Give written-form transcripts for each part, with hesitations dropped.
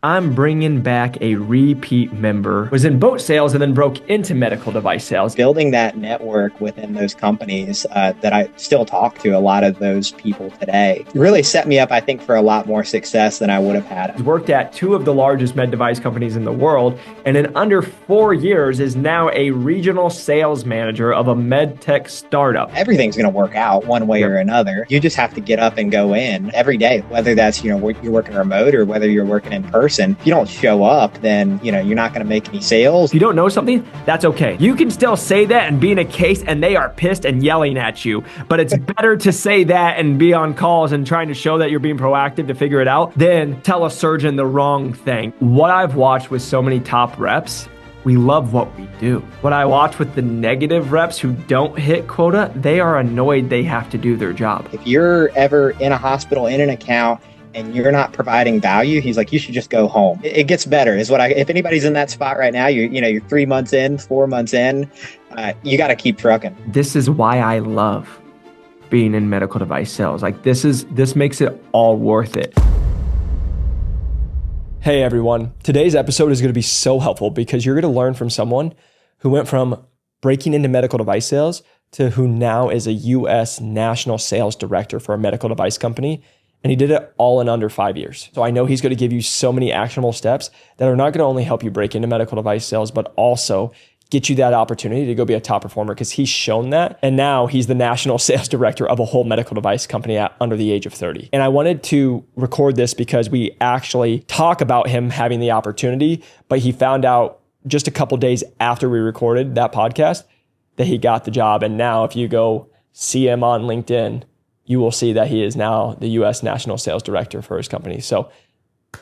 I'm bringing back a repeat member, was in boat sales and then broke into medical device sales. Building that network within those companies that I still talk to a lot of those people today really set me up, I think, for a lot more success than I would have had. He's worked at two of the largest med device companies in the world, and in under 4 years is now a regional sales manager of a med tech startup. Everything's going to work out one way or another. You just have to get up and go in every day, whether that's, you're working remote or whether you're working in person. If you don't show up, then, you're not going to make any sales. If you don't know something, that's okay. You can still say that and be in a case and they are pissed and yelling at you. But it's better to say that and be on calls and trying to show that you're being proactive to figure it out than tell a surgeon the wrong thing. What I've watched with so many top reps, we love what we do. What I watch with the negative reps who don't hit quota, they are annoyed they have to do their job. If you're ever in a hospital, in an account, and you're not providing value, he's like, you should just go home. It gets better is if anybody's in that spot right now, you're 3 months in, 4 months in, you got to keep trucking. This is why I love being in medical device sales. Like this makes it all worth it. Hey everyone, today's episode is going to be so helpful because you're going to learn from someone who went from breaking into medical device sales to who now is a US national sales director for a medical device company. And he did it all in under 5 years. So I know he's going to give you so many actionable steps that are not going to only help you break into medical device sales, but also get you that opportunity to go be a top performer because he's shown that. And now he's the national sales director of a whole medical device company at under the age of 30. And I wanted to record this because we actually talk about him having the opportunity, but he found out just a couple days after we recorded that podcast that he got the job. And now if you go see him on LinkedIn, you will see that he is now the US National Sales Director for his company. So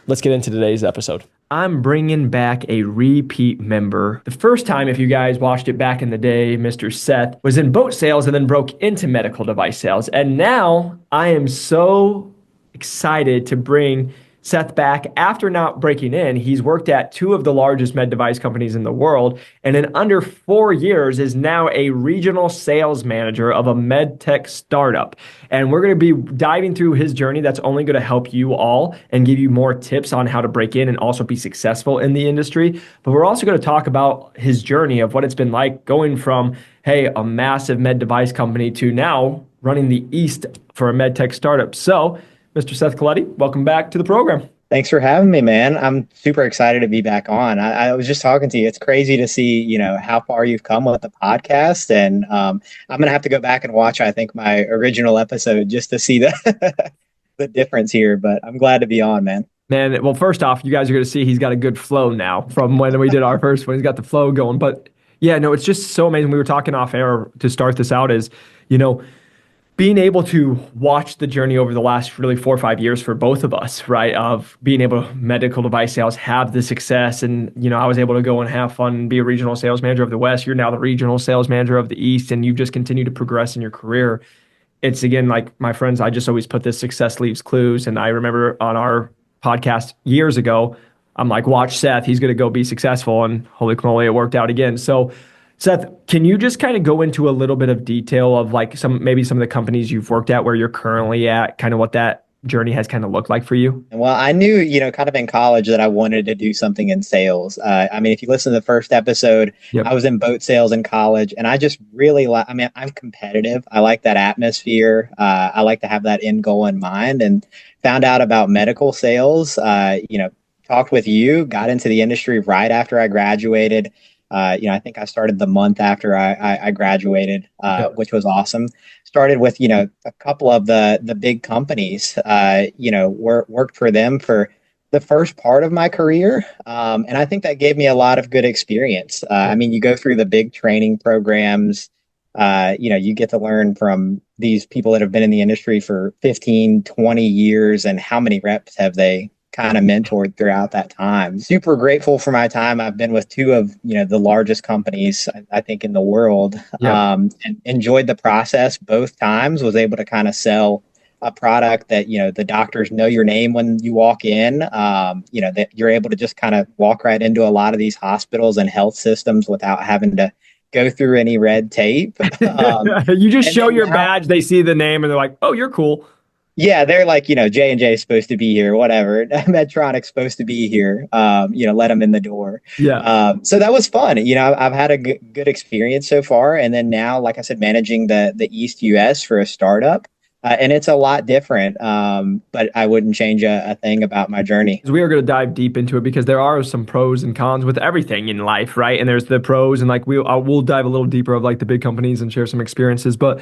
let's get into today's episode. I'm bringing back a repeat member. The first time, if you guys watched it back in the day, Mr. Seth was in boat sales and then broke into medical device sales. And now I am so excited to bring Seth back after not breaking in. He's worked at two of the largest med device companies in the world, and in under 4 years is now a regional sales manager of a med tech startup. And we're going to be diving through his journey that's only going to help you all and give you more tips on how to break in and also be successful in the industry. But we're also going to talk about his journey of what it's been like going from, hey, a massive med device company to now running the East for a med tech startup. So Mr. Seth Coletti, welcome back to the program. Thanks for having me, man. I'm super excited to be back on. I was just talking to you. It's crazy to see, how far you've come with the podcast. And I'm going to have to go back and watch, I think, my original episode just to see the difference here. But I'm glad to be on, man. Man, well, first off, you guys are going to see he's got a good flow now from when we did our first one. He's got the flow going. But yeah, no, it's just so amazing. We were talking off air to start this out is, being able to watch the journey over the last really 4 or 5 years for both of us, right? Of being able to medical device sales, have the success. And, I was able to go and have fun and be a regional sales manager of the West. You're now the regional sales manager of the East, and you've just continued to progress in your career. It's again, like my friends, I just always put this success leaves clues. And I remember on our podcast years ago, I'm like, watch Seth, he's going to go be successful. And holy moly, it worked out again. So Seth, can you just kind of go into a little bit of detail of like maybe some of the companies you've worked at, where you're currently at, kind of what that journey has kind of looked like for you? Well, I knew, kind of in college that I wanted to do something in sales. If you listen to the first episode, yep. I was in boat sales in college, and I just really I'm competitive. I like that atmosphere. I like to have that end goal in mind, and found out about medical sales, talked with you, got into the industry right after I graduated. I think I started the month after I graduated, which was awesome. Started with, a couple of the big companies, worked for them for the first part of my career. And I think that gave me a lot of good experience. You go through the big training programs, you get to learn from these people that have been in the industry for 15, 20 years, and how many reps have they kind of mentored throughout that time. Super grateful for my time. I've been with two of, the largest companies, I think, in the world. Yeah. And enjoyed the process both times, was able to kind of sell a product that, the doctors know your name when you walk in, that you're able to just kind of walk right into a lot of these hospitals and health systems without having to go through any red tape. You just show your badge, they see the name, and they're like, oh, you're cool. Yeah, they're like, J&J is supposed to be here, whatever. Medtronic's supposed to be here. Let them in the door. Yeah. So that was fun. I've had a good experience so far. And then now, like I said, managing the East US for a startup. And it's a lot different. But I wouldn't change a thing about my journey. We are going to dive deep into it because there are some pros and cons with everything in life, right? And there's the pros, and like we'll dive a little deeper of like the big companies and share some experiences. But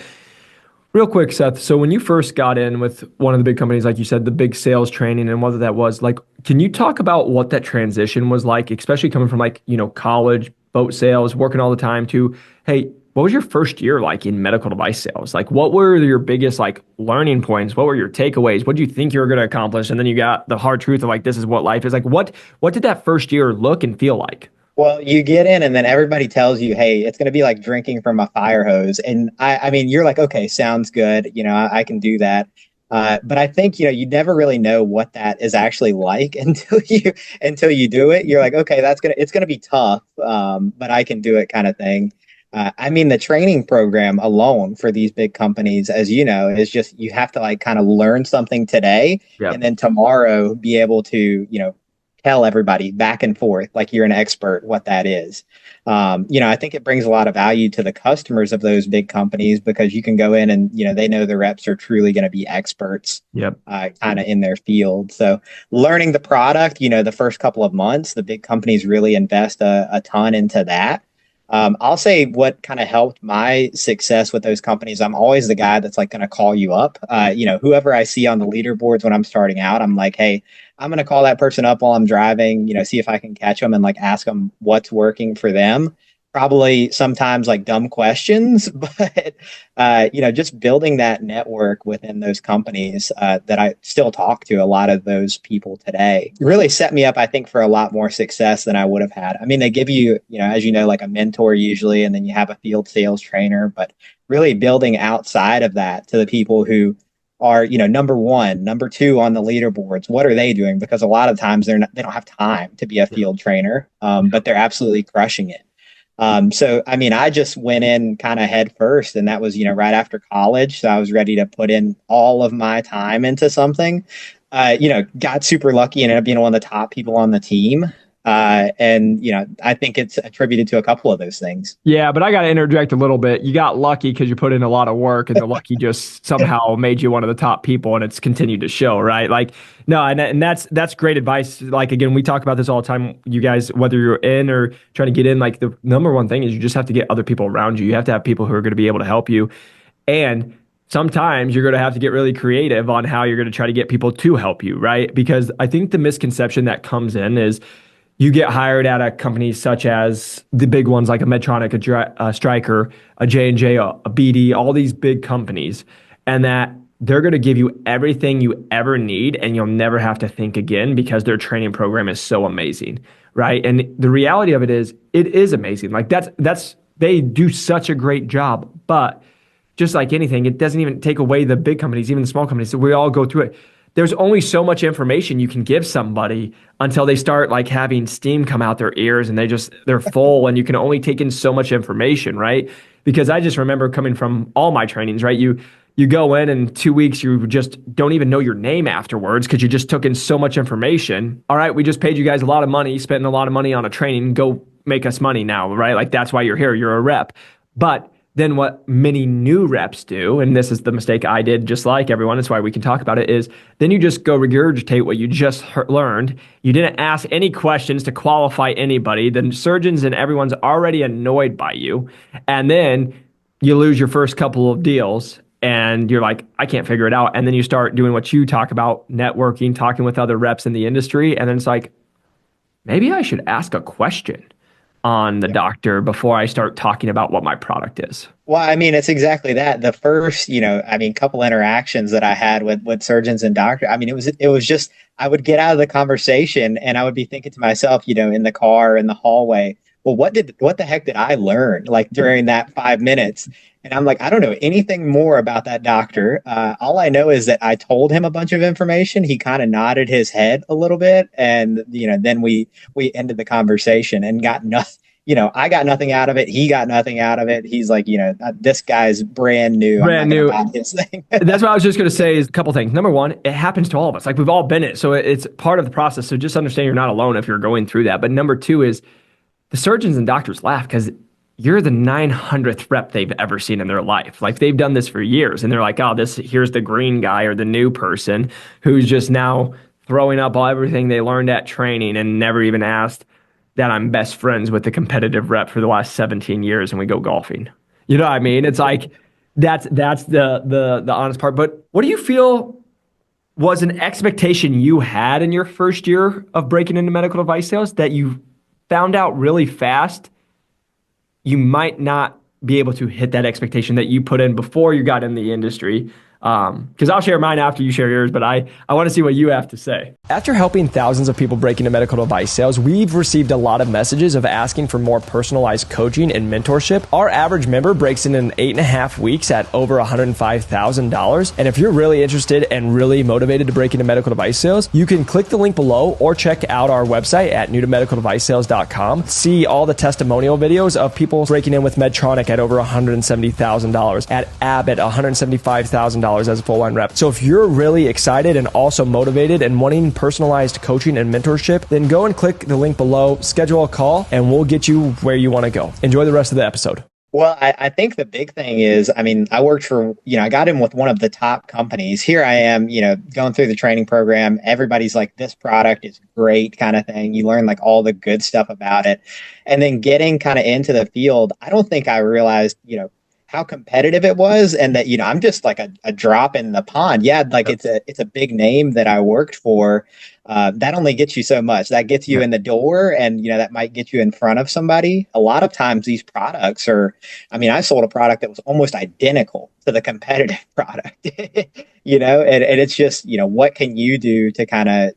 real quick, Seth. So when you first got in with one of the big companies, like you said, the big sales training and whether that was like, can you talk about what that transition was like, especially coming from like, college, boat sales, working all the time to, hey, what was your first year like in medical device sales? Like what were your biggest like learning points? What were your takeaways? What do you think you were going to accomplish? And then you got the hard truth of like, this is what life is like. What did that first year look and feel like? Well, you get in and then everybody tells you, hey, it's going to be like drinking from a fire hose. And I mean, you're like, okay, sounds good. I can do that. But I think, you never really know what that is actually like until you do it. You're like, okay, it's going to be tough. But I can do it kind of thing. I mean, the training program alone for these big companies, as you know, is just, you have to like kind of learn something today Yeah. and then tomorrow be able to, tell everybody back and forth like you're an expert what that is. I think it brings a lot of value to the customers of those big companies because you can go in and they know the reps are truly going to be experts Yep. kind of in their field. So learning the product, the first couple of months, the big companies really invest a ton into that. I'll say what kind of helped my success with those companies. I'm always the guy that's like going to call you up. Whoever I see on the leaderboards when I'm starting out, I'm like, hey, I'm going to call that person up while I'm driving, see if I can catch them and like ask them what's working for them. Probably sometimes like dumb questions, but just building that network within those companies that I still talk to a lot of those people today really set me up, I think, for a lot more success than I would have had. I mean, they give you, as you know, like a mentor usually, and then you have a field sales trainer, but really building outside of that to the people who are number one, number two on the leaderboards. What are they doing? Because a lot of times they don't have time to be a field trainer, but they're absolutely crushing it. So I mean, I just went in kind of head first, and that was right after college. So I was ready to put in all of my time into something. Got super lucky and ended up being one of the top people on the team. And I think it's attributed to a couple of those things. Yeah, but I got to interject a little bit. You got lucky because you put in a lot of work, and the lucky just somehow made you one of the top people, and it's continued to show, right? Like, no, and that's great advice. Like again, we talk about this all the time. You guys, whether you're in or trying to get in, like the number one thing is you just have to get other people around you. You have to have people who are going to be able to help you, and sometimes you're going to have to get really creative on how you're going to try to get people to help you, right? Because I think the misconception that comes in is you get hired at a company such as the big ones like a Medtronic, a Stryker, a J&J, a BD, all these big companies, and that they're going to give you everything you ever need and you'll never have to think again because their training program is so amazing, right? And the reality of it is amazing. Like that's they do such a great job, but just like anything, it doesn't even take away the big companies, even the small companies. So we all go through it. There's only so much information you can give somebody until they start like having steam come out their ears and they're full and you can only take in so much information, right? Because I just remember coming from all my trainings, right? You go in 2 weeks, you just don't even know your name afterwards because you just took in so much information. All right, we just paid you guys a lot of money, spent a lot of money on a training, go make us money now, right? Like that's why you're here, you're a rep. But then what many new reps do, and this is the mistake I did just like everyone, that's why we can talk about it, is then you just go regurgitate what you just learned. You didn't ask any questions to qualify anybody. The surgeons and everyone's already annoyed by you. And then you lose your first couple of deals and you're like, I can't figure it out. And then you start doing what you talk about, networking, talking with other reps in the industry. And then it's like, maybe I should ask a question on the doctor before I start talking about what my product is. Well, I mean, it's exactly that. The first, couple interactions that I had with surgeons and doctors, I mean, it was just I would get out of the conversation and I would be thinking to myself, in the car, in the hallway, well, what the heck did I learn like during that 5 minutes? And I'm like, I don't know anything more about that doctor. All I know is that I told him a bunch of information. He kind of nodded his head a little bit, and then we ended the conversation and got nothing. I got nothing out of it. He got nothing out of it. He's like, this guy's brand new. I'm Brand not going to new. buy his thing. That's what I was just going to say is a couple things. Number one, it happens to all of us. Like we've all been it. So it's part of the process. So just understand you're not alone if you're going through that. But number two is the surgeons and doctors laugh because you're the 900th rep they've ever seen in their life. Like they've done this for years and they're like, oh, here's the green guy or the new person who's just now throwing up all everything they learned at training and never even asked that I'm best friends with the competitive rep for the last 17 years and we go golfing. You know what I mean? It's like that's the honest part. But what do you feel was an expectation you had in your first year of breaking into medical device sales that you found out really fast you might not be able to hit that expectation that you put in before you got in the industry? Because I'll share mine after you share yours, but I want to see what you have to say. After helping thousands of people break into medical device sales, we've received a lot of messages of asking for more personalized coaching and mentorship. Our average member breaks in 8.5 weeks at over $105,000. And if you're really interested and really motivated to break into medical device sales, you can click the link below or check out our website at newtomedicaldevicesales.com. See all the testimonial videos of people breaking in with Medtronic at over $170,000, at Abbott $175,000 as a full line rep. So if you're really excited and also motivated and wanting personalized coaching and mentorship, then go and click the link below, schedule a call, and we'll get you where you want to go. Enjoy the rest of the episode. Well, I think the big thing is, I worked for, I got in with one of the top companies. Here I am, going through the training program. Everybody's like, this product is great kind of thing. You learn like all the good stuff about it. And then getting kind of into the field, I don't think I realized, how competitive it was, and that I'm just like a drop in the pond. Yeah, like it's a big name that I worked for. That only gets you so much. That gets you in the door, and that might get you in front of somebody. A lot of times these products are, I sold a product that was almost identical to the competitive product. And it's just what can you do to kind of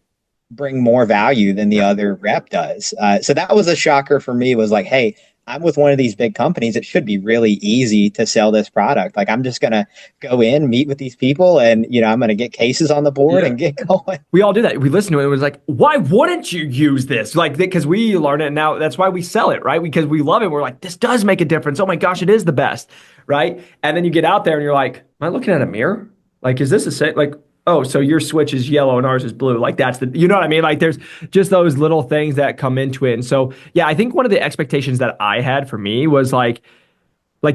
bring more value than the other rep does. So that was a shocker for me, was like, hey, I'm with one of these big companies. It should be really easy to sell this product. Like I'm just going to go in, meet with these people, and, I'm going to get cases on the board and get going. We all do that. We listen to it. It was like, why wouldn't you use this? Like, because we learn it now. That's why we sell it, right? Because we love it. We're like, this does make a difference. Oh my gosh, it is the best, right? And then you get out there and you're like, am I looking at a mirror? Like, is this like, oh, so your switch is yellow and ours is blue. Like that's you know what I mean? Like there's just those little things that come into it. And so, yeah, I think one of the expectations that I had for me was like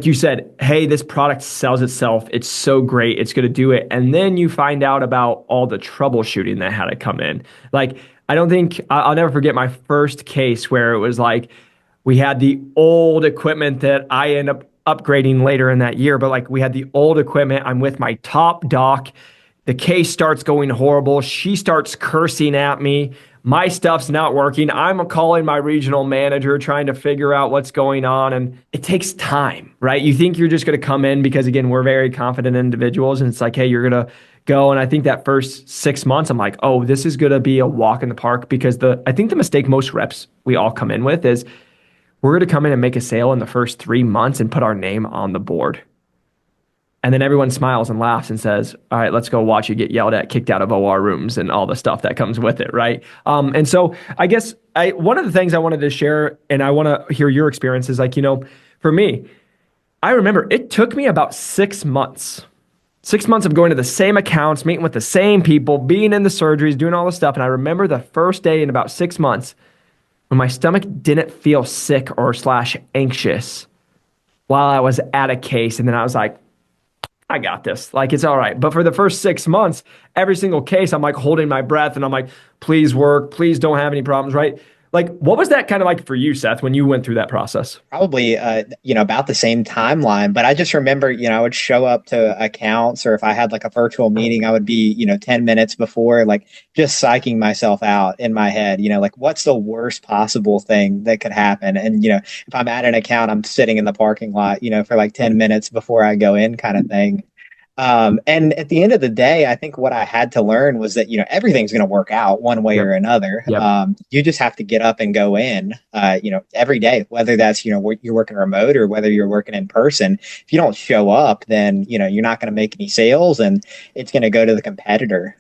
you said, hey, this product sells itself. It's so great. It's going to do it. And then you find out about all the troubleshooting that had to come in. Like, I'll never forget my first case where it was like, we had the old equipment that I end up upgrading later in that year, but like we had the old equipment. I'm with my top doc. The case starts going horrible. She starts cursing at me. My stuff's not working. I'm calling my regional manager, trying to figure out what's going on. And it takes time, right? You think you're just going to come in because, again, we're very confident individuals. And it's like, hey, you're going to go. And I think that first 6 months, I'm like, oh, this is going to be a walk in the park. Because I think the mistake most reps we all come in with is we're going to come in and make a sale in the first 3 months and put our name on the board. And then everyone smiles and laughs and says, all right, let's go watch you get yelled at, kicked out of OR rooms and all the stuff that comes with it, right? And so I guess one of the things I wanted to share, and I want to hear your experiences, like, for me, I remember it took me about 6 months. 6 months of going to the same accounts, meeting with the same people, being in the surgeries, doing all this stuff. And I remember the first day in about 6 months when my stomach didn't feel sick or / anxious while I was at a case. And then I was like, I got this. Like, it's all right. But for the first 6 months, every single case, I'm like holding my breath and I'm like, please work. Please don't have any problems, right? Like, what was that kind of like for you, Seth, when you went through that process? Probably, about the same timeline. But I just remember, I would show up to accounts, or if I had like a virtual meeting, I would be, 10 minutes before, like just psyching myself out in my head, like what's the worst possible thing that could happen? And, if I'm at an account, I'm sitting in the parking lot, for like 10 minutes before I go in kind of thing. And at the end of the day, I think what I had to learn was that, everything's going to work out one way or another. Yep. You just have to get up and go in, every day, whether that's, you're working remote or whether you're working in person. If you don't show up, then, you're not going to make any sales and it's going to go to the competitor.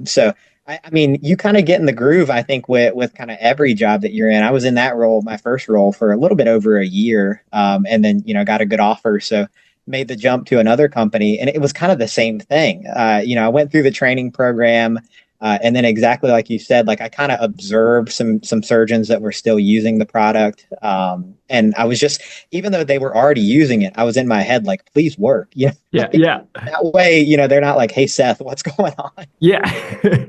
So I mean, you kind of get in the groove, I think, with kind of every job that you're in. I was in that role, my first role, for a little bit over a year, and then got a good offer, so made the jump to another company, and it was kind of the same thing. I went through the training program, and then exactly like you said, like I kind of observed some surgeons that were still using the product, and I was just, even though they were already using it, I was in my head like, please work, Yeah, like, yeah, that way, they're not like, hey Seth, what's going on? yeah.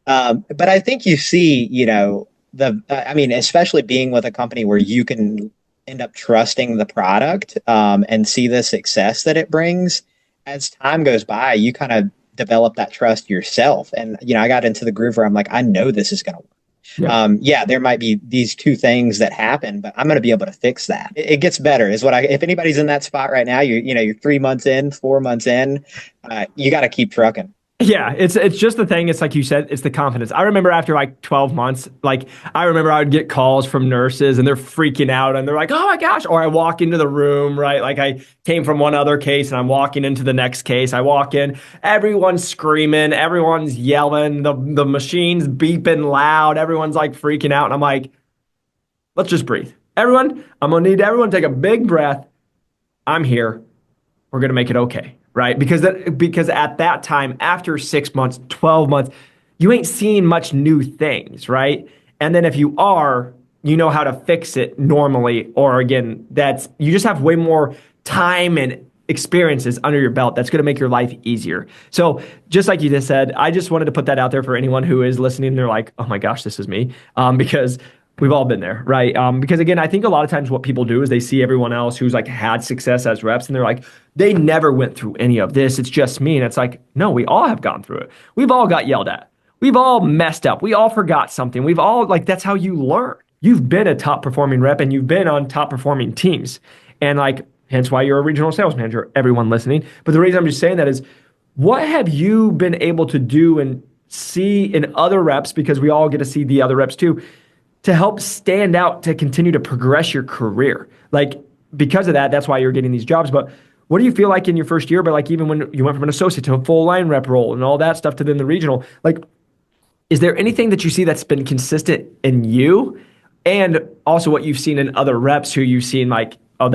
But I think you see, I mean, especially being with a company where you can end up trusting the product, and see the success that it brings. As time goes by, you kind of develop that trust yourself. And, I got into the groove where I'm like, I know this is going to work. Yeah. Yeah, there might be these two things that happen, but I'm going to be able to fix that. It gets better is if anybody's in that spot right now, you're 3 months in, 4 months in, you got to keep trucking. Yeah, it's just the thing. It's like you said, it's the confidence. I remember after like 12 months, like I remember I would get calls from nurses and they're freaking out and they're like, "Oh my gosh." Or I walk into the room, right? Like I came from one other case and I'm walking into the next case. I walk in, everyone's screaming, everyone's yelling, the machine's beeping loud, everyone's like freaking out and I'm like, "Let's just breathe. Everyone, I'm gonna need everyone to take a big breath. I'm here. We're going to make it okay, right? Because at that time, after 6 months, 12 months, you ain't seeing much new things, right? And then if you are, you know how to fix it normally, or again, you just have way more time and experiences under your belt that's going to make your life easier. So just like you just said, I just wanted to put that out there for anyone who is listening. They're like, oh my gosh, this is me. Because we've all been there, right? Because again, I think a lot of times what people do is they see everyone else who's like had success as reps and they're like, they never went through any of this. It's just me. And it's like, no, we all have gone through it. We've all got yelled at. We've all messed up. We all forgot something. We've all, like, that's how you learn. You've been a top performing rep and you've been on top performing teams. And like, hence why you're a regional sales manager, everyone listening. But the reason I'm just saying that is, what have you been able to do and see in other reps, because we all get to see the other reps too, to help stand out, to continue to progress your career? Like, because of that, that's why you're getting these jobs. But what do you feel like in your first year? But like, even when you went from an associate to a full line rep role and all that stuff to then the regional, like, is there anything that you see that's been consistent in you? And also what you've seen in other reps who you've seen like, oh,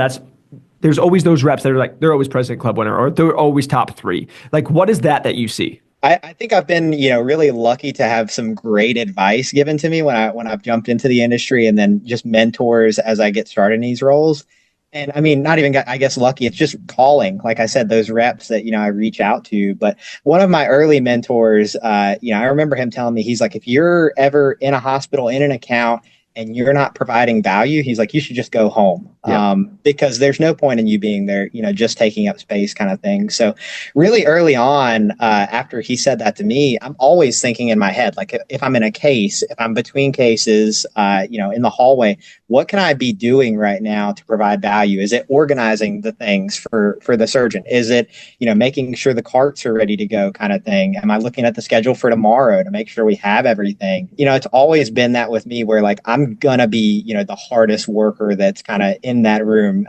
there's always those reps that are like, they're always President Club winner or they're always top three. Like, what is that you see? I think I've been, really lucky to have some great advice given to me when I've jumped into the industry, and then just mentors as I get started in these roles. And I mean, not even, I guess, lucky. It's just calling, like I said, those reps that, I reach out to. But one of my early mentors, I remember him telling me, he's like, if you're ever in a hospital, in an account, and you're not providing value, he's like, you should just go home. Yeah. Because there's no point in you being there, just taking up space kind of thing. So really early on, after he said that to me, I'm always thinking in my head, like if I'm in a case, if I'm between cases, in the hallway, what can I be doing right now to provide value? Is it organizing the things for the surgeon? Is it, making sure the carts are ready to go kind of thing? Am I looking at the schedule for tomorrow to make sure we have everything? It's always been that with me where like, I'm going to be, the hardest worker that's kind of in that room.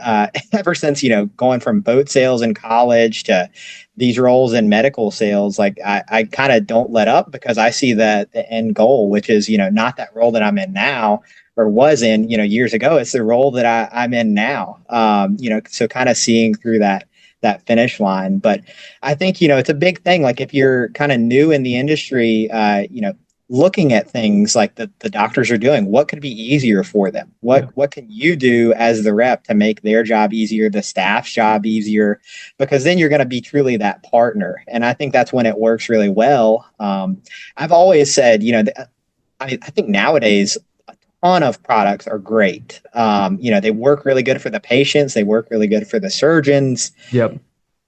Ever since, going from boat sales in college to these roles in medical sales, like I kind of don't let up, because I see that the end goal, which is, not that role that I'm in now or was in, years ago. It's the role that I'm in now. So kind of seeing through that finish line. But I think, it's a big thing. Like if you're kind of new in the industry, looking at things like the doctors are doing, what could be easier for them? What can you do as the rep to make their job easier, the staff's job easier? Because then you're going to be truly that partner. And I think that's when it works really well. I've always said, I think nowadays a ton of products are great. They work really good for the patients. They work really good for the surgeons. Yep.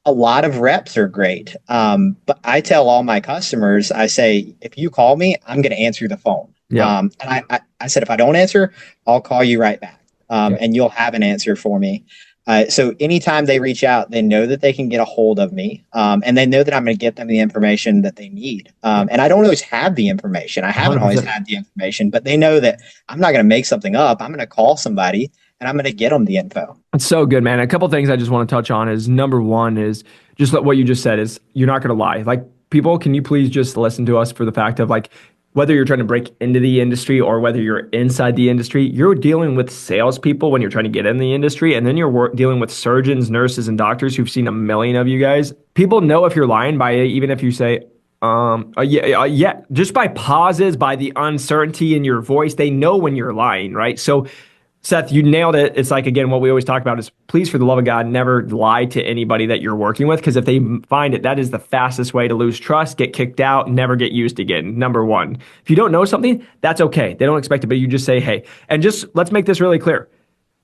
A lot of reps are great. But I tell all my customers, I say, if you call me, I'm going to answer the phone. Yeah. And I said, if I don't answer, I'll call you right back. Yeah. And you'll have an answer for me. So anytime they reach out, they know that they can get a hold of me. And they know that I'm going to get them the information that they need. And I don't always have the information. I haven't 100%. always had the information, but they know that I'm not going to make something up. I'm going to call somebody and I'm going to get them the info. It's so good, man. A couple things I just want to touch on is, number one is just what you just said is, you're not going to lie. Like, people, can you please just listen to us for the fact of like, whether you're trying to break into the industry or whether you're inside the industry, you're dealing with salespeople when you're trying to get in the industry. And then you're dealing with surgeons, nurses, and doctors who've seen a million of you guys. People know if you're lying by it, even if you say, yeah, just by pauses, by the uncertainty in your voice, they know when you're lying, right? So Seth, you nailed it. It's like, again, what we always talk about is please, for the love of God, never lie to anybody that you're working with. Because if they find it, that is the fastest way to lose trust, get kicked out, never get used again. Number one. If you don't know something, that's okay. They don't expect it, but you just say, hey. And just let's make this really clear.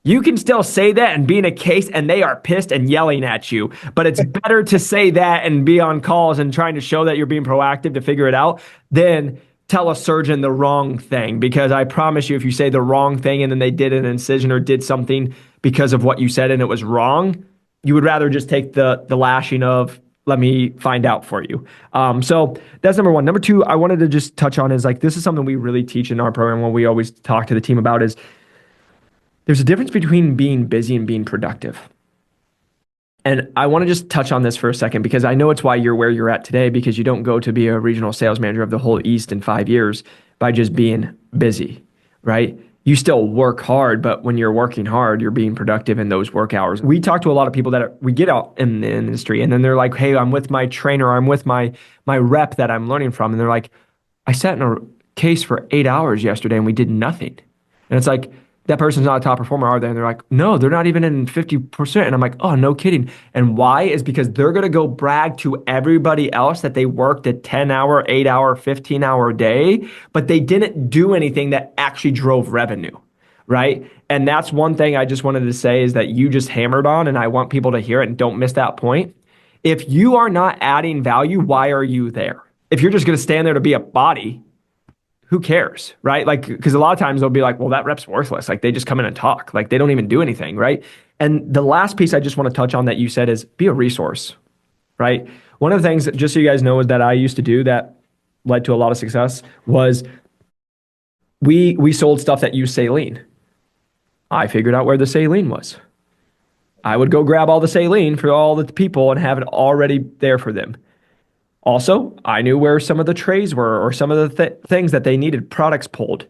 You can still say that and be in a case and they are pissed and yelling at you. But it's better to say that and be on calls and trying to show that you're being proactive to figure it out than tell a surgeon the wrong thing. Because I promise you, if you say the wrong thing and then they did an incision or did something because of what you said and it was wrong, you would rather just take the lashing of, let me find out for you. So that's number one. Number two, I wanted to just touch on is like, this is something we really teach in our program when we always talk to the team about is there's a difference between being busy and being productive. And I want to just touch on this for a second because I know it's why you're where you're at today, because you don't go to be a regional sales manager of the whole East in 5 years by just being busy, right? You still work hard, but when you're working hard, you're being productive in those work hours. We talk to a lot of people that we get out in the industry and then they're like, hey, I'm with my trainer, I'm with my rep that I'm learning from. And they're like, I sat in a case for 8 hours yesterday and we did nothing. And it's like, that person's not a top performer, are they? And they're like, no, they're not even in 50%. And I'm like, oh, no kidding. And why? Is because they're going to go brag to everybody else that they worked a 10-hour, 8-hour, 15-hour day, but they didn't do anything that actually drove revenue, right? And that's one thing I just wanted to say is that you just hammered on, and I want people to hear it and don't miss that point. If you are not adding value, why are you there? If you're just going to stand there to be a body, who cares, right? Like, because a lot of times they'll be like, well, that rep's worthless. Like, they just come in and talk. Like, they don't even do anything, right? And the last piece I just want to touch on that you said is be a resource, right? One of the things, just so you guys know, is that I used to do that led to a lot of success was we sold stuff that used saline. I figured out where the saline was. I would go grab all the saline for all the people and have it already there for them. Also, I knew where some of the trays were or some of the things that they needed products pulled.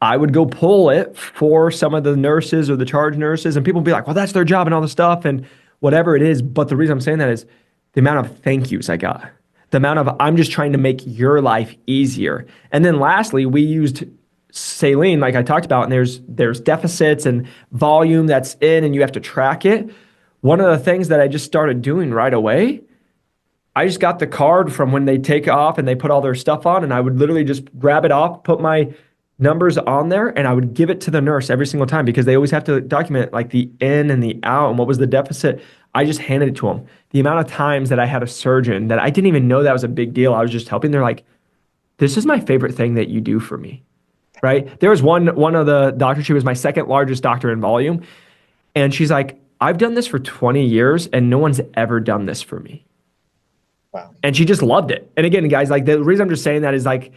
I would go pull it for some of the nurses or the charge nurses, and people would be like, well, that's their job and all the stuff and whatever it is. But the reason I'm saying that is the amount of thank yous I got, the amount of I'm just trying to make your life easier. And then lastly, we used saline, like I talked about, and there's deficits and volume that's in, and you have to track it. One of the things that I just started doing right away, I just got the card from when they take off and they put all their stuff on, and I would literally just grab it off, put my numbers on there, and I would give it to the nurse every single time because they always have to document like the in and the out and what was the deficit. I just handed it to them. The amount of times that I had a surgeon that I didn't even know that was a big deal, I was just helping, they're like, this is my favorite thing that you do for me, right? There was one of the doctors, she was my second largest doctor in volume, and she's like, I've done this for 20 years and no one's ever done this for me. Wow. And she just loved it. And again, guys, like the reason I'm just saying that is like,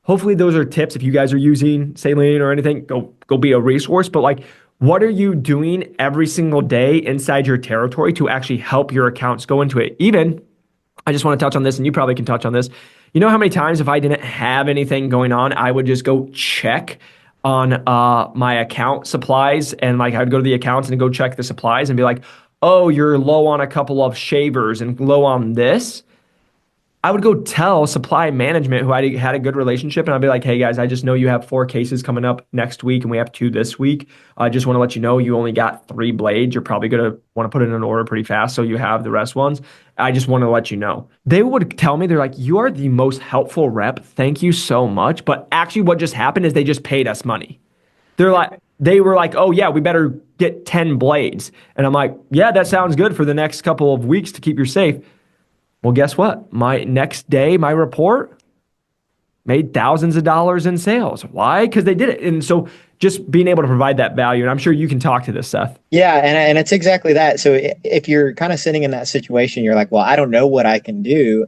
hopefully those are tips. If you guys are using saline or anything, go be a resource. But like, what are you doing every single day inside your territory to actually help your accounts go into it? Even, I just want to touch on this, and you probably can touch on this. You know how many times if I didn't have anything going on, I would just go check on my account supplies, and like I would go to the accounts and go check the supplies and be like, oh, you're low on a couple of shavers and low on this. I would go tell supply management who I had a good relationship, and I'd be like, hey guys, I just know you have 4 cases coming up next week and we have 2 this week. I just want to let you know you only got 3 blades. You're probably going to want to put it in an order pretty fast so you have the rest ones. I just want to let you know. They would tell me, they're like, you are the most helpful rep. Thank you so much. But actually what just happened is they just paid us money. They were like, oh yeah, we better get 10 blades. And I'm like, yeah, that sounds good for the next couple of weeks to keep you safe. Well, guess what? My next day, my report made thousands of dollars in sales. Why? Because they did it. And so just being able to provide that value, and I'm sure you can talk to this, Seth. Yeah, and it's exactly that. So if you're kind of sitting in that situation, you're like, well, I don't know what I can do.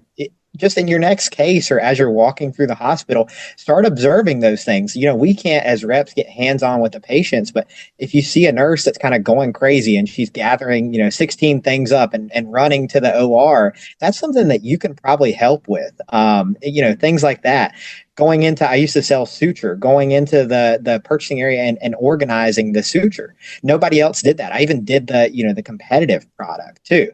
Just in your next case or as you're walking through the hospital, start observing those things. You know, we can't as reps get hands-on with the patients, but if you see a nurse that's kind of going crazy and she's gathering, 16 things up and running to the OR, that's something that you can probably help with. Things like that. I used to sell suture, going into the purchasing area and organizing the suture. Nobody else did that. I even did the competitive product too,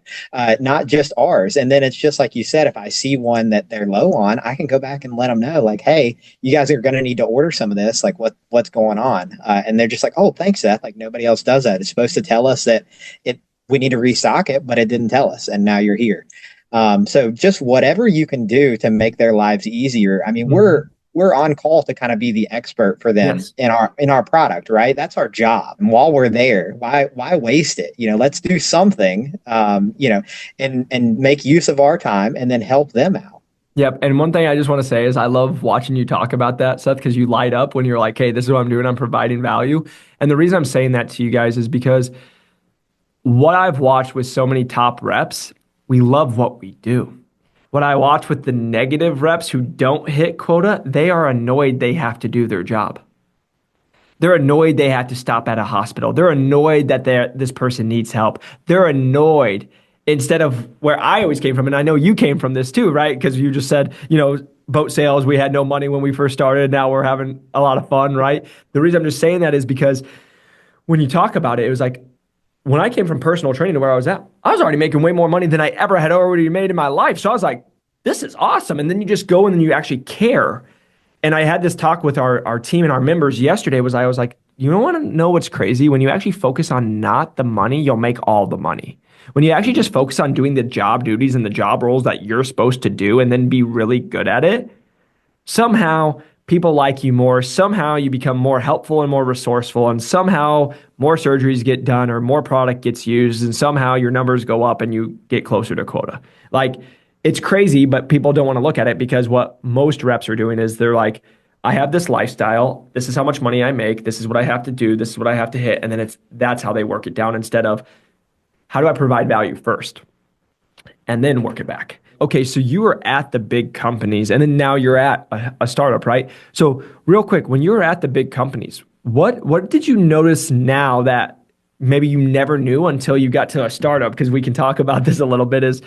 not just ours. And then it's just like you said, if I see one that they're low on, I can go back and let them know, like, hey, you guys are going to need to order some of this. Like, what's going on? And they're just like, oh, thanks, Seth. Like, nobody else does that. It's supposed to tell us that we need to restock it, but it didn't tell us, and now you're here. So just whatever you can do to make their lives easier. I mean, we're on call to kind of be the expert for them in our product, right? That's our job. And while we're there, why waste it? Let's do something, and make use of our time and then help them out. Yep. And one thing I just want to say is I love watching you talk about that, Seth, because you light up when you're like, hey, this is what I'm doing. I'm providing value. And the reason I'm saying that to you guys is because what I've watched with so many top reps, we love what we do. What I watch with the negative reps who don't hit quota, they are annoyed they have to do their job. They're annoyed they have to stop at a hospital. They're annoyed that this person needs help. They're annoyed instead of where I always came from. And I know you came from this too, right? Because you just said, boat sales, we had no money when we first started. Now we're having a lot of fun, right? The reason I'm just saying that is because when you talk about it, it was like, when I came from personal training to where I was at, I was already making way more money than I ever had already made in my life. So I was like, this is awesome. And then you just go and then you actually care. And I had this talk with our team and our members yesterday. I was like, you don't want to know what's crazy? When you actually focus on not the money, you'll make all the money. When you actually just focus on doing the job duties and the job roles that you're supposed to do and then be really good at it, somehow people like you more. Somehow you become more helpful and more resourceful, and somehow more surgeries get done or more product gets used, and somehow your numbers go up and you get closer to quota. Like, it's crazy, but people don't want to look at it because what most reps are doing is they're like, I have this lifestyle. This is how much money I make. This is what I have to do. This is what I have to hit. And then that's how they work it down instead of how do I provide value first and then work it back. Okay, so you were at the big companies and then now you're at a startup, right? So real quick, when you were at the big companies, what did you notice now that maybe you never knew until you got to a startup? Because we can talk about this a little bit is,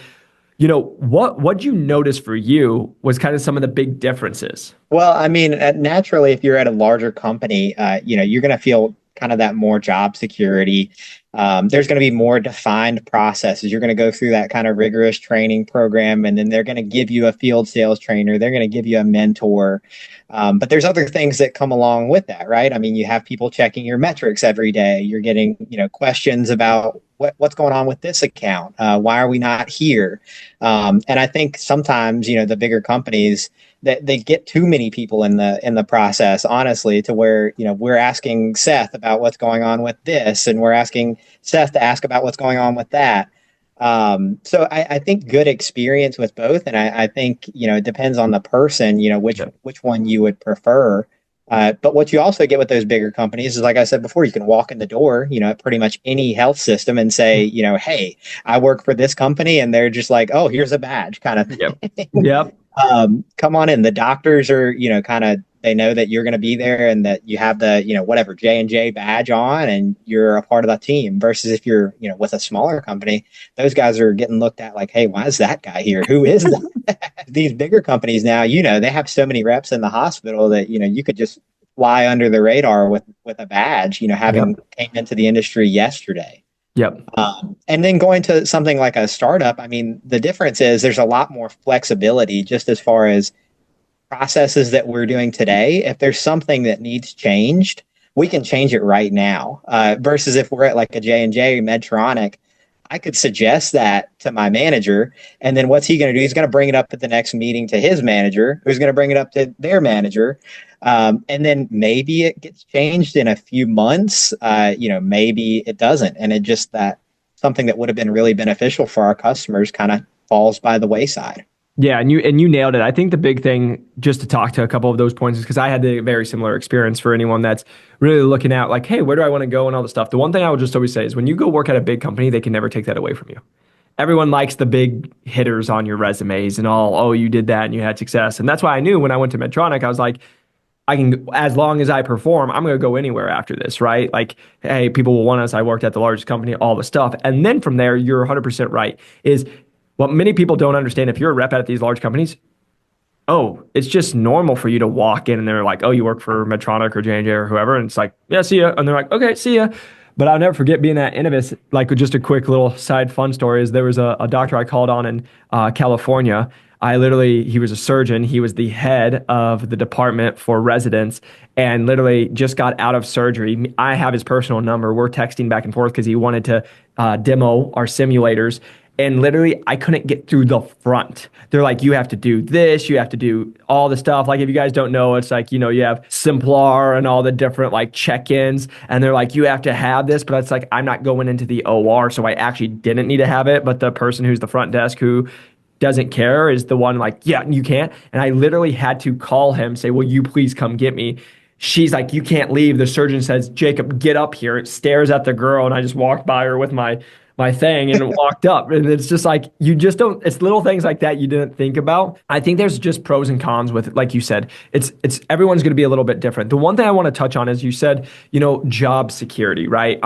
what you notice for you was kind of some of the big differences? Well, I mean, naturally, if you're at a larger company, you're going to feel kind of that more job security. There's going to be more defined processes. You're going to go through that kind of rigorous training program, and then they're going to give you a field sales trainer. They're going to give you a mentor. But there's other things that come along with that, right? I mean, you have people checking your metrics every day. You're getting, questions about what's going on with this account. Why are we not here? And I think sometimes, the bigger companies, that they get too many people in the process, honestly, to where, we're asking Seth about what's going on with this, and we're asking Seth to ask about what's going on with that. So I think good experience with both. And I think, it depends on the person, which one you would prefer. But what you also get with those bigger companies is, like I said before, you can walk in the door, at pretty much any health system and say, hey, I work for this company, and they're just like, oh, here's a badge kind of thing. Yep. Come on in. The doctors are, kind of, they know that you're going to be there and that you have the, whatever J&J badge on and you're a part of the team, versus if you're, with a smaller company, those guys are getting looked at like, hey, why is that guy here? Who is that? These bigger companies now, they have so many reps in the hospital that, you could just fly under the radar with a badge, having came into the industry yesterday. Yep. And then going to something like a startup, I mean, the difference is there's a lot more flexibility just as far as processes that we're doing today. If there's something that needs changed, we can change it right now. Versus if we're at like a J&J Medtronic, I could suggest that to my manager, and then what's he going to do? He's going to bring it up at the next meeting to his manager, who's going to bring it up to their manager. And then maybe it gets changed in a few months. Maybe it doesn't. And it just that something that would have been really beneficial for our customers kind of falls by the wayside. Yeah, and you nailed it. I think the big thing, just to talk to a couple of those points, is because I had the very similar experience for anyone that's really looking at like, hey, where do I want to go and all the stuff. The one thing I would just always say is when you go work at a big company, they can never take that away from you. Everyone likes the big hitters on your resumes and all, oh, you did that and you had success. And that's why I knew when I went to Medtronic, I was like, I can, as long as I perform, I'm going to go anywhere after this, right? Like, hey, people will want us. I worked at the largest company, all the stuff. And then from there, you're 100% right, is what many people don't understand. If you're a rep at these large companies, oh, it's just normal for you to walk in and they're like, oh, you work for Medtronic or J&J or whoever. And it's like, yeah, see ya. And they're like, okay, see ya. But I'll never forget being at Innovis. Like just a quick little side fun story is there was a doctor I called on in California. He was a surgeon. He was the head of the department for residents and literally just got out of surgery. I have his personal number. We're texting back and forth because he wanted to demo our simulators. And literally, I couldn't get through the front. They're like, you have to do this, you have to do all the stuff. Like, if you guys don't know, it's like, you have Simplar and all the different like check-ins. And they're like, you have to have this. But it's like, I'm not going into the OR. So I actually didn't need to have it. But the person who's the front desk who doesn't care is the one like, yeah, you can't. And I literally had to call him, say, will you please come get me? She's like, you can't leave. The surgeon says, Jacob, get up here. It stares at the girl. And I just walked by her with my thing and walked up. And it's just like, you just don't, it's little things like that you didn't think about. I think there's just pros and cons with it. Like you said, it's everyone's going to be a little bit different. The one thing I want to touch on is you said, job security, right?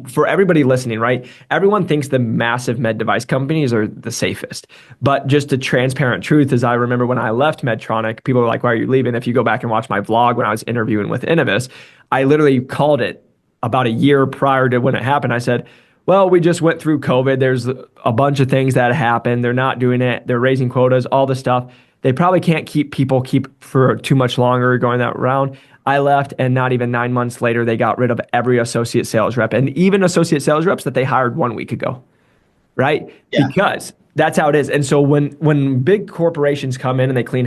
For everybody listening, right? Everyone thinks the massive med device companies are the safest. But just the transparent truth is I remember when I left Medtronic, people were like, why are you leaving? If you go back and watch my vlog when I was interviewing with Innovis, I literally called it about a year prior to when it happened. I said, well, we just went through COVID. There's a bunch of things that happened. They're not doing it. They're raising quotas, all this stuff. They probably can't keep for too much longer going that round. I left, and not even 9 months later, they got rid of every associate sales rep and even associate sales reps that they hired 1 week ago, right? Yeah. Because that's how it is. And so when big corporations come in and they clean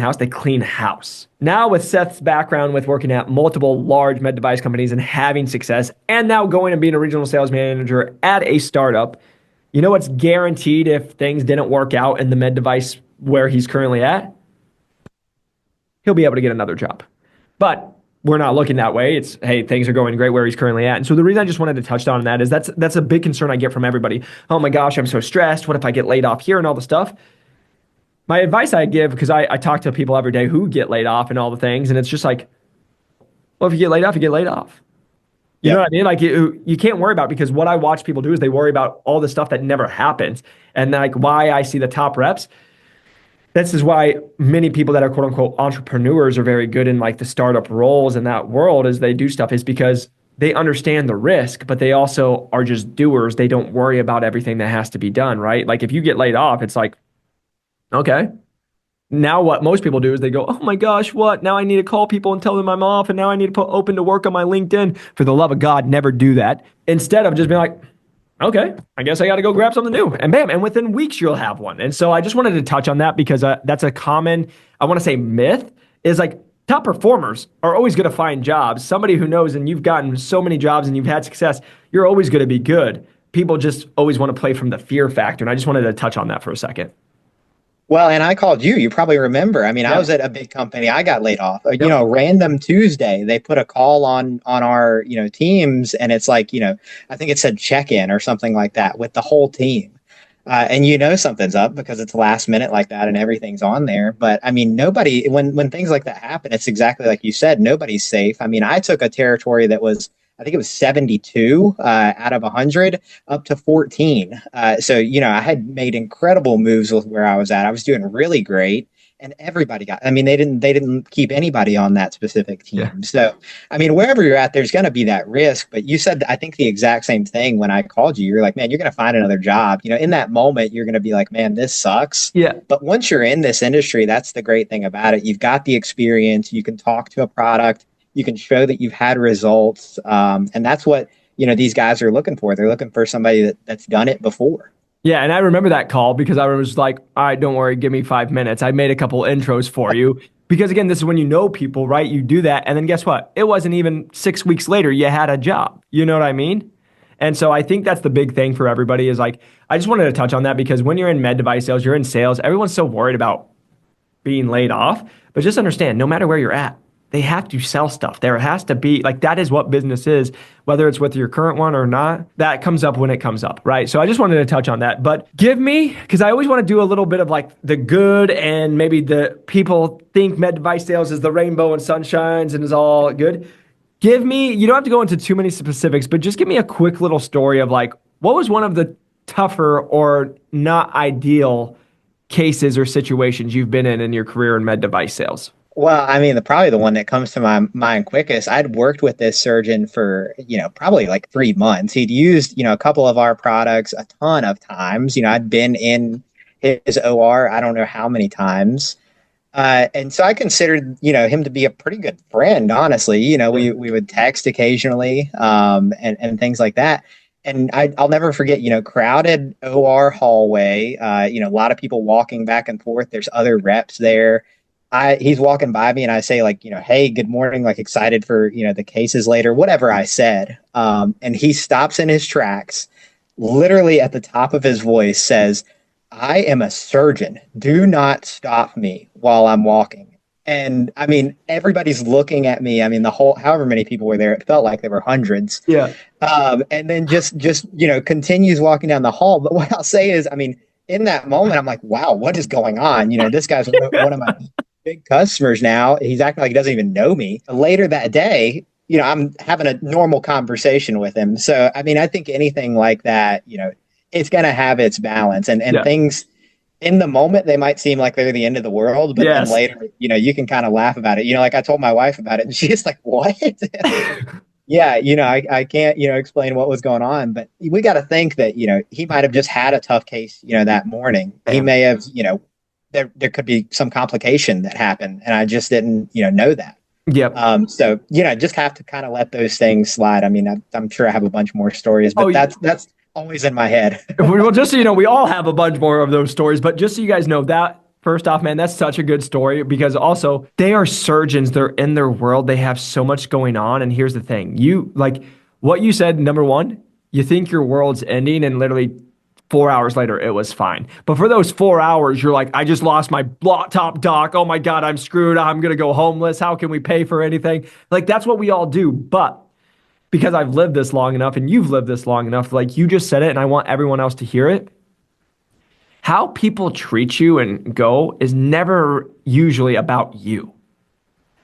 house. Now with Seth's background with working at multiple large med device companies and having success, and now going and being a regional sales manager at a startup, you know what's guaranteed if things didn't work out in the med device where he's currently at? He'll be able to get another job. But we're not looking that way. It's, hey, things are going great where he's currently at. And so the reason I just wanted to touch on that is that's a big concern I get from everybody. Oh my gosh, I'm so stressed. What if I get laid off here and all the stuff? My advice I give, because I talk to people every day who get laid off and all the things, and it's just like, well, if you get laid off, you get laid off. You know what I mean? Like you can't worry about it, because what I watch people do is they worry about all the stuff that never happens. And like why I see the top reps, this is why many people that are quote unquote entrepreneurs are very good in like the startup roles in that world as they do stuff, is because they understand the risk, but they also are just doers. They don't worry about everything that has to be done, right? Like if you get laid off, it's like, okay. Now what most people do is they go, oh my gosh, what? Now I need to call people and tell them I'm off, and now I need to put open to work on my LinkedIn. For the love of God, never do that. Instead of just being like, okay, I guess I got to go grab something new. And bam, and within weeks you'll have one. And so I just wanted to touch on that because that's a common, I want to say myth, is like top performers are always going to find jobs. Somebody who knows, and you've gotten so many jobs and you've had success, you're always going to be good. People just always want to play from the fear factor. And I just wanted to touch on that for a second. Well, and I called you. You probably remember. I mean, I was at a big company. I got laid off. Random Tuesday, they put a call on our, teams, and it's like, I think it said check-in or something like that with the whole team. And something's up because it's last minute like that and everything's on there. But I mean, nobody, when things like that happen, it's exactly like you said, nobody's safe. I mean, I took a territory that was, I think it was 72 out of 100 up to 14. So I had made incredible moves with where I was at. I was doing really great, and everybody they didn't keep anybody on that specific team. Yeah. So, I mean, wherever you're at, there's going to be that risk. But you said, I think the exact same thing when I called you. You're like, man, you're going to find another job. In that moment, you're going to be like, man, this sucks. Yeah. But once you're in this industry, that's the great thing about it. You've got the experience. You can talk to a product. You can show that you've had results. And that's what, these guys are looking for. They're looking for somebody that's done it before. Yeah. And I remember that call because I was like, all right, don't worry. Give me 5 minutes. I made a couple intros for you because again, this is when you know people, right? You do that. And then guess what? It wasn't even 6 weeks later, you had a job. You know what I mean? And so I think that's the big thing for everybody is like, I just wanted to touch on that because when you're in med device sales, you're in sales, everyone's so worried about being laid off, but just understand no matter where you're at, they have to sell stuff. There has to be, like, that is what business is, whether it's with your current one or not. That comes up when it comes up, right? So I just wanted to touch on that. But give me, because I always want to do a little bit of like the good, and maybe the people think med device sales is the rainbow and sunshines and is all good. Give me, you don't have to go into too many specifics, but just give me a quick little story of like, what was one of the tougher or not ideal cases or situations you've been in your career in med device sales? Well, I mean, probably the one that comes to my mind quickest, I'd worked with this surgeon for, probably like 3 months. He'd used, a couple of our products a ton of times. I'd been in his OR, I don't know how many times. And so I considered, him to be a pretty good friend, honestly. We would text occasionally, and things like that. And I'll never forget, crowded OR hallway, a lot of people walking back and forth. There's other reps there. He's walking by me and I say like, hey, good morning, like excited for, the cases later, whatever I said. And he stops in his tracks, literally at the top of his voice says, I am a surgeon. Do not stop me while I'm walking. And I mean, everybody's looking at me. I mean, the whole, however many people were there, it felt like there were hundreds. Yeah. And then just, continues walking down the hall. But what I'll say is, I mean, in that moment, I'm like, wow, what is going on? This guy's one of my big customers now. He's acting like he doesn't even know me. Later that day, I'm having a normal conversation with him. So, I mean, I think anything like that, it's going to have its balance and things in the moment, they might seem like they're the end of the world, but then later, you can kind of laugh about it. Like I told my wife about it and she's like, what? Yeah. I can't, explain what was going on, but we got to think that, he might've just had a tough case, that morning. Damn. He may have, there could be some complication that happened and I just didn't, know that. Yep. So, just have to kind of let those things slide. I mean, I'm sure I have a bunch more stories, but that's always in my head. Well, just so you know, we all have a bunch more of those stories, but just so you guys know that, first off, man, that's such a good story because also they are surgeons. They're in their world. They have so much going on. And here's the thing. You, like what you said, number one, you think your world's ending and literally 4 hours later, it was fine. But for those 4 hours, you're like, I just lost my top doc. Oh my God, I'm screwed. I'm going to go homeless. How can we pay for anything? Like that's what we all do. But because I've lived this long enough and you've lived this long enough, like you just said it and I want everyone else to hear it. How people treat you and go is never usually about you.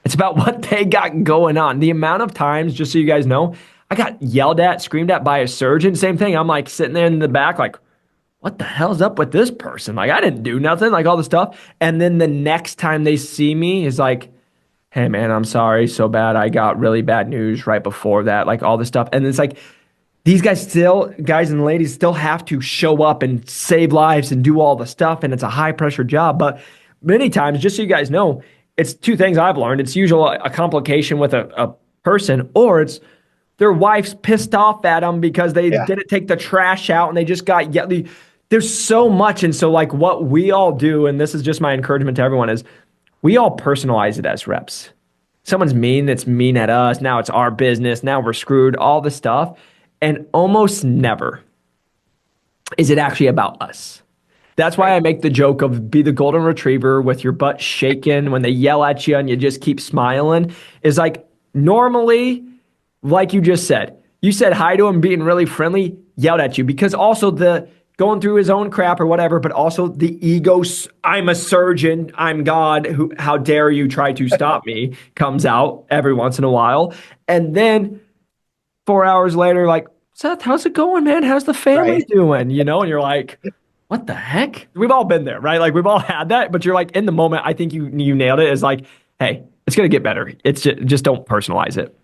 It's about what they got going on. The amount of times, just so you guys know, I got yelled at, screamed at by a surgeon. Same thing. I'm like sitting there in the back like, what the hell's up with this person? Like I didn't do nothing, like all this stuff. And then the next time they see me is like, hey man, I'm sorry so bad. I got really bad news right before that, like all this stuff. And it's like, these guys and ladies still have to show up and save lives and do all the stuff. And it's a high pressure job. But many times, just so you guys know, it's two things I've learned. It's usually a complication with a person, or it's their wife's pissed off at them because they didn't take the trash out and they just got yelled. There's so much. And so like what we all do, and this is just my encouragement to everyone, is we all personalize it as reps. Someone's mean, it's mean at us. Now it's our business. Now we're screwed, all this stuff. And almost never is it actually about us. That's why I make the joke of be the golden retriever with your butt shaking when they yell at you and you just keep smiling. Is like normally, like you just said, you said hi to him being really friendly, yelled at you because also the going through his own crap or whatever, but also the ego, I'm a surgeon, I'm God, how dare you try to stop me, comes out every once in a while. And then 4 hours later, like, Seth, how's it going, man? How's the family doing? And you're like, what the heck? We've all been there, right? Like we've all had that, but you're like in the moment, I think you nailed it. It's like, hey, it's going to get better. It's just don't personalize it.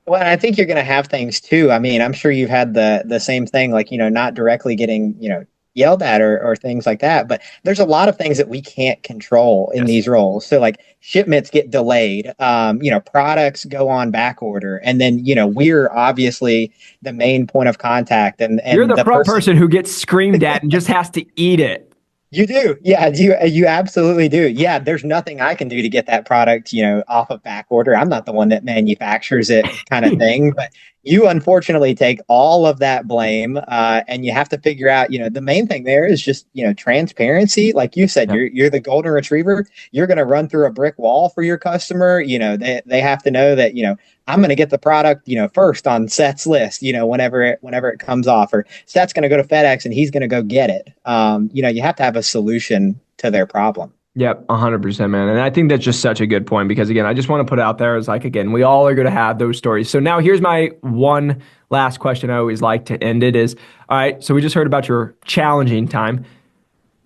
Well, I think you're going to have things too. I mean, I'm sure you've had the same thing, like, not directly getting, yelled at or things like that. But there's a lot of things that we can't control in these roles. So like shipments get delayed, products go on back order. And then, we're obviously the main point of contact. And you're the front person who gets screamed at and just has to eat it. You do. Yeah, you absolutely do. Yeah, there's nothing I can do to get that product, off of back order. I'm not the one that manufactures it kind of thing, but you unfortunately take all of that blame, and you have to figure out, the main thing there is just, transparency. Like you said, you're the golden retriever. You're going to run through a brick wall for your customer. They have to know that, I'm going to get the product, first on Seth's list, whenever it comes off, or Seth's going to go to FedEx and he's going to go get it. You have to have a solution to their problem. Yep, 100%, man. And I think that's just such a good point because, again, I just want to put it out there as like, again, we all are going to have those stories. So now here's my one last question I always like to end it is, all right, so we just heard about your challenging time.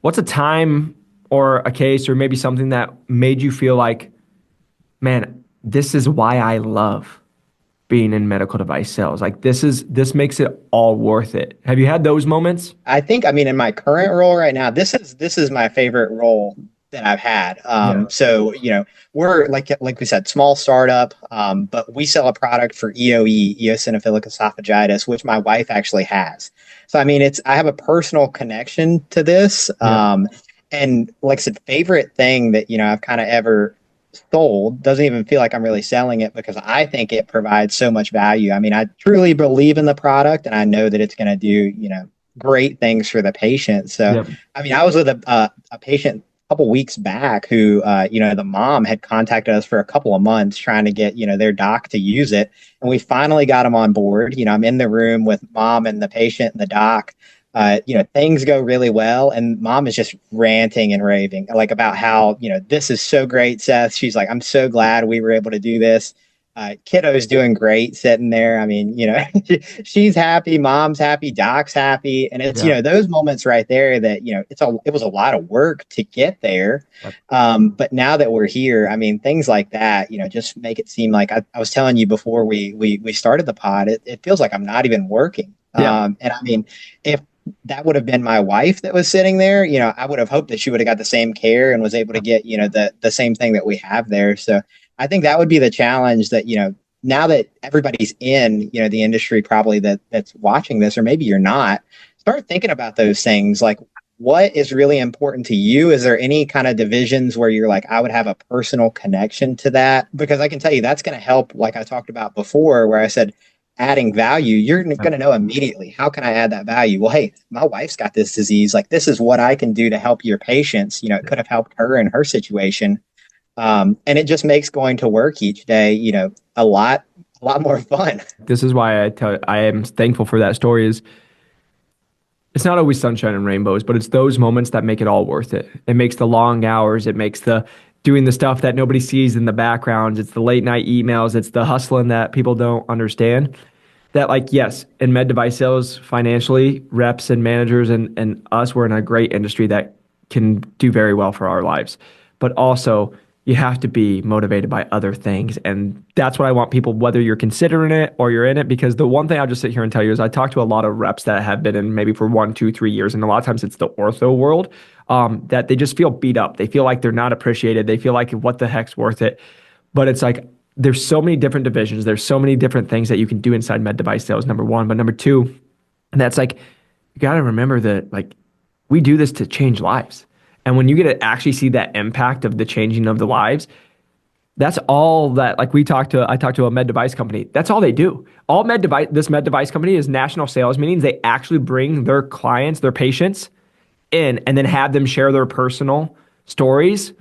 what's a time or a case or maybe something that made you feel like, man, this is why I love being in medical device sales. Like this makes it all worth it. Have you had those moments? I think, I mean, in my current role right now, this is my favorite role that I've had. Yeah. So we're like we said, small startup, but we sell a product for EOE, eosinophilic esophagitis, which my wife actually has. So I mean, I have a personal connection to this, Yeah. and like I said, favorite thing that I've kind of ever sold doesn't even feel like I'm really selling it because I think it provides so much value. I mean, I truly believe in the product and I know that it's going to do, great things for the patient. So, Yeah. I mean, I was with a patient a couple weeks back who, the mom had contacted us for a couple of months trying to get, their doc to use it. And we finally got them on board. I'm in the room with mom and the patient and the doc. Things go really well. And mom is just ranting and raving like about how, this is so great, Seth. She's like, I'm so glad we were able to do this. Kiddo's doing great sitting there. I mean, she's happy, mom's happy, doc's happy. And it's, Yeah. those moments right there that, it was a lot of work to get there. Yep. But now that we're here, I mean, things like that, just make it seem like I was telling you before we started the pod, it feels like I'm not even working. Yeah. And I mean, if that would have been my wife that was sitting there, I would have hoped that she would have got the same care and was able to get, the same thing that we have there. So I think that would be the challenge that, now that everybody's in, the industry probably that's watching this, or maybe you're not, start thinking about those things. Like, what is really important to you? Is there any kind of divisions where you're like, I would have a personal connection to that? Because I can tell you that's going to help, like I talked about before, where I said, adding value, you're going to know immediately, how can I add that value? Well, hey, my wife's got this disease. Like, this is what I can do to help your patients. It could have helped her in her situation. And it just makes going to work each day, a lot more fun. This is why I am thankful for that story is it's not always sunshine and rainbows, but it's those moments that make it all worth it. It makes the long hours, it makes the doing the stuff that nobody sees in the background, it's the late night emails, it's the hustling that people don't understand. That like, yes, in med device sales, financially, reps and managers and us, we're in a great industry that can do very well for our lives. But also you have to be motivated by other things. And that's what I want people, whether you're considering it or you're in it, because the one thing I'll just sit here and tell you is I talk to a lot of reps that have been in maybe for 1, 2, 3 years. And a lot of times it's the ortho world that they just feel beat up. They feel like they're not appreciated. They feel like what the heck's worth it. But it's like, there's so many different divisions. There's so many different things that you can do inside med device sales, number one. But number two, and that's like, you got to remember that like we do this to change lives. And when you get to actually see that impact of the changing of the lives, that's all that like I talked to a med device company. That's all they do. This med device company is national sales, meaning they actually bring their clients, their patients in and then have them share their personal stories.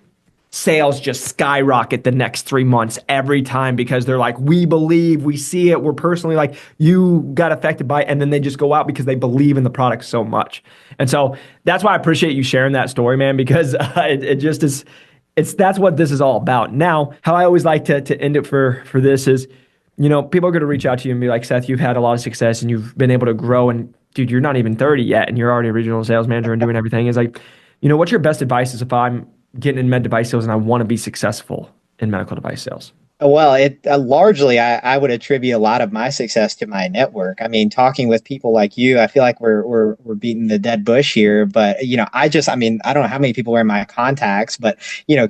Sales just skyrocket the next 3 months every time because they're like, we believe, we see it, we're personally like, you got affected by it. And then they just go out because they believe in the product so much. And so that's why I appreciate you sharing that story, man, because it just is, that's what this is all about. Now, how I always like to end it for this is, people are going to reach out to you and be like, Seth, you've had a lot of success and you've been able to grow and dude, you're not even 30 yet and you're already a regional sales manager and doing everything. Is like, what's your best advice is if I'm getting in med device sales and I want to be successful in medical device sales? Well, it largely I would attribute a lot of my success to my network. I mean, talking with people like you, I feel like we're beating the dead bush here. But I don't know how many people are in my contacts, but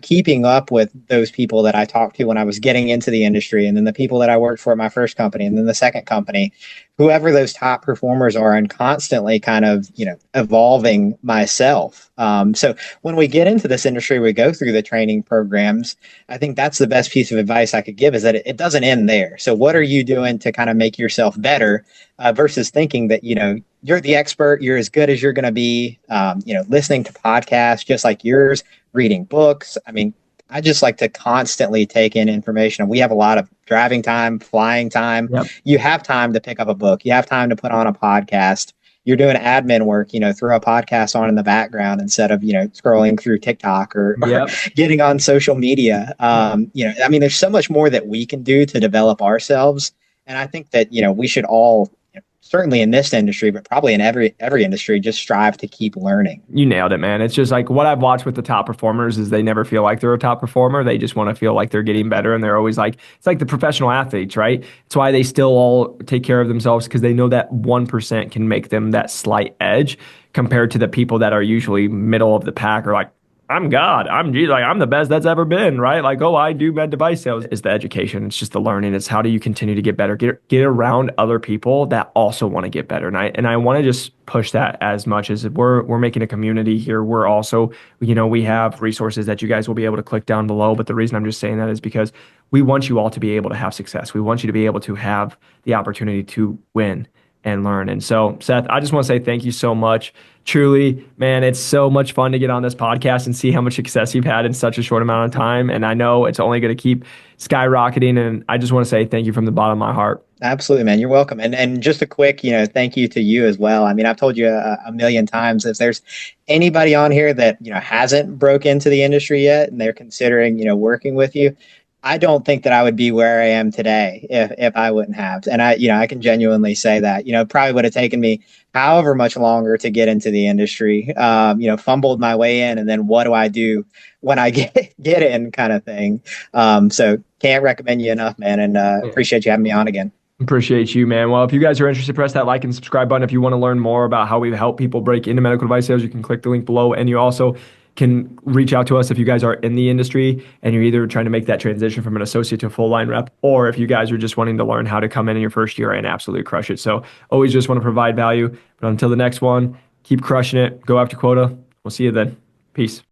keeping up with those people that I talked to when I was getting into the industry, and then the people that I worked for at my first company, and then the second company, whoever those top performers are, and constantly kind of evolving myself. So when we get into this industry, we go through the training programs. I think that's the best piece of advice I could give is that it doesn't end there. So what are you doing to kind of make yourself better versus thinking that, you're the expert, you're as good as you're going to be, listening to podcasts just like yours, reading books. I mean, I just like to constantly take in information. We have a lot of driving time, flying time. Yep. You have time to pick up a book. You have time to put on a podcast. You're doing admin work, throw a podcast on in the background instead of, scrolling through TikTok or getting on social media. There's so much more that we can do to develop ourselves. And I think that, we should all certainly in this industry, but probably in every industry, just strive to keep learning. You nailed it, man. It's just like what I've watched with the top performers is they never feel like they're a top performer. They just want to feel like they're getting better. And they're always like, it's like the professional athletes, right? It's why they still all take care of themselves because they know that 1% can make them that slight edge compared to the people that are usually middle of the pack or like, I'm God. I'm Jesus. Like I'm the best that's ever been, right? Like, oh, I do med device sales. It's the education. It's just the learning. It's how do you continue to get better? Get around other people that also want to get better. And I want to just push that as much as we're making a community here. We're also, we have resources that you guys will be able to click down below. But the reason I'm just saying that is because we want you all to be able to have success. We want you to be able to have the opportunity to win and learn. And so, Seth, I just want to say thank you so much. Truly, man, it's so much fun to get on this podcast and see how much success you've had in such a short amount of time. And I know it's only going to keep skyrocketing. And I just want to say thank you from the bottom of my heart. Absolutely, man. You're welcome. And just a quick, thank you to you as well. I mean, I've told you a million times, if there's anybody on here that, hasn't broke into the industry yet and they're considering, working with you, I don't think that I would be where I am today if I wouldn't have. And I can genuinely say that, probably would have taken me however much longer to get into the industry, fumbled my way in. And then what do I do when I get in kind of thing? So can't recommend you enough, man. And appreciate you having me on again. Appreciate you, man. Well, if you guys are interested, press that like and subscribe button. If you want to learn more about how we help people break into medical device sales, you can click the link below. And you also can reach out to us if you guys are in the industry and you're either trying to make that transition from an associate to a full line rep, or if you guys are just wanting to learn how to come in your first year and absolutely crush it. So always just want to provide value. But until the next one, keep crushing it. Go after quota. We'll see you then. Peace.